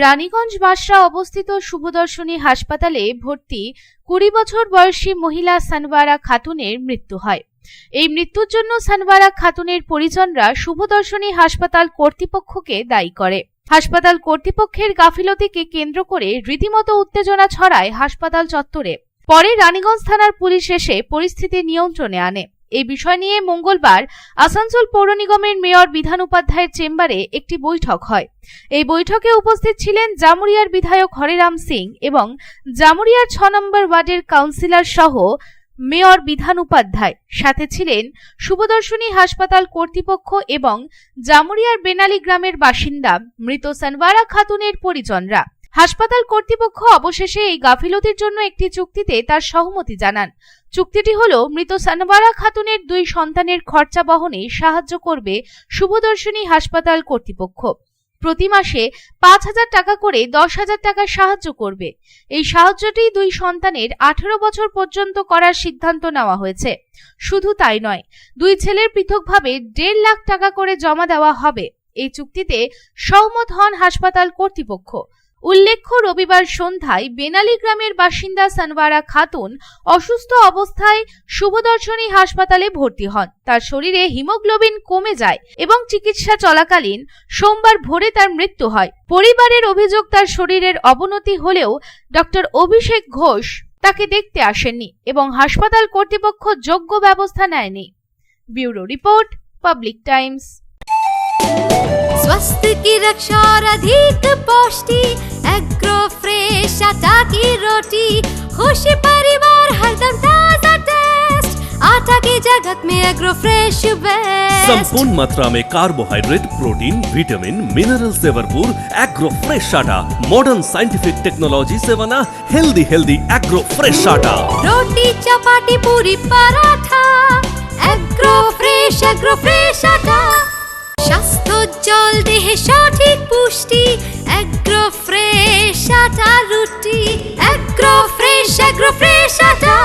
রানীগঞ্জ বাসরা অবস্থিত শুভদর্শনী হাসপাতালে ভর্তি 20 বছর বয়সী মহিলা সানওয়ারা খাতুনের মৃত্যু হয়। এই মৃত্যুর জন্য সানওয়ারা খাতুনের পরিজনরা শুভদর্শনী হাসপাতাল কর্তৃপক্ষকে দায়ী করে। হাসপাতাল কর্তৃপক্ষের গাফিলতিকে কেন্দ্র করে রীতিমতো উত্তেজনা ছড়ায় হাসপাতাল চত্বরে। পরে রানীগঞ্জ থানার পুলিশ এসে পরিস্থিতি নিয়ন্ত্রণে আনে। এই বিষয় নিয়ে মঙ্গলবার আসানসোল পৌর নিগমের মেয়র বিধান উপাধ্যায়ের চেম্বারে একটি বৈঠক হয়। এই বৈঠকে উপস্থিত ছিলেন জামুরিয়ার বিধায়ক হরিরাম সিং এবং জামুরিয়ার 6 নম্বর ওয়ার্ডের কাউন্সিলর সহ মেয়র বিধান উপাধ্যায়। সাথে ছিলেন শুভদর্শনী হাসপাতাল কর্তৃপক্ষ এবং জামুরিয়ার বেনালি গ্রামের বাসিন্দা মৃত সানওয়ারা খাতুনের পরিজনরা। হাসপাতাল কর্তৃপক্ষ অবশেষে এই গাফিলতির জন্য একটি চুক্তিতে তার সহমতি জানান। চুক্তিটি হলো মৃত সানওয়ারা খাতুনের 2 সন্তানের খরচা বহনে সাহায্য করবে শুভদর্শনী হাসপাতাল কর্তৃপক্ষ। প্রতি মাসে 5,000 টাকা করে 10,000 টাকা সাহায্য করবে। এই সাহায্যটি 2 সন্তানের 18 বছর পর্যন্ত করার সিদ্ধান্ত নেওয়া হয়েছে। শুধু তাই নয়, 2 ছেলের পৃথকভাবে 1.5 লাখ টাকা করে জমা দেওয়া হবে। এই চুক্তিতে সহমত হন হাসপাতাল কর্তৃপক্ষ। উল্লেখ্য, রবিবার সন্ধ্যায় বেনালি গ্রামের বাসিন্দা সানওয়ারা খাতুন অসুস্থ অবস্থায় শুভদর্শনী হাসপাতালে ভর্তি হন। তার শরীরে হিমোগ্লোবিন কমে যায় এবং চিকিৎসা চলাকালীন সোমবার ভোরে তার মৃত্যু হয়। পরিবারের অভিযোগ, তার শরীরের অবনতি হলেও ডক্টর অভিষেক ঘোষ তাকে দেখতে আসেননি এবং হাসপাতাল কর্তৃপক্ষ যোগ্য ব্যবস্থা নেয়নি। Bureau report, public times. स्वास्थ्य की रक्षा और अधिक पौष्टि, एग्रो फ्रेश आटा की रोटी, खुशी परिवार हरदम ताजा टेस्ट, आटा की जगत में एग्रो फ्रेश बेस्ट। संपूर्ण मात्रा में कार्बोहाइड्रेट, प्रोटीन, विटामिन, मिनरल से भरपूर एग्रो फ्रेश आटा मॉडर्न साइंटिफिक टेक्नोलॉजी से बना हेल्दी एग्रो फ्रेश आटा। रोटी चपाटी पूरी पराठा, एग्रो फ्रेश आटा। স্বাস্থ্যোজ্জ্বল দেহে সঠিক পুষ্টি, এগ্রো ফ্রেশ আটা রুটি, এগ্রো ফ্রেশ আটা।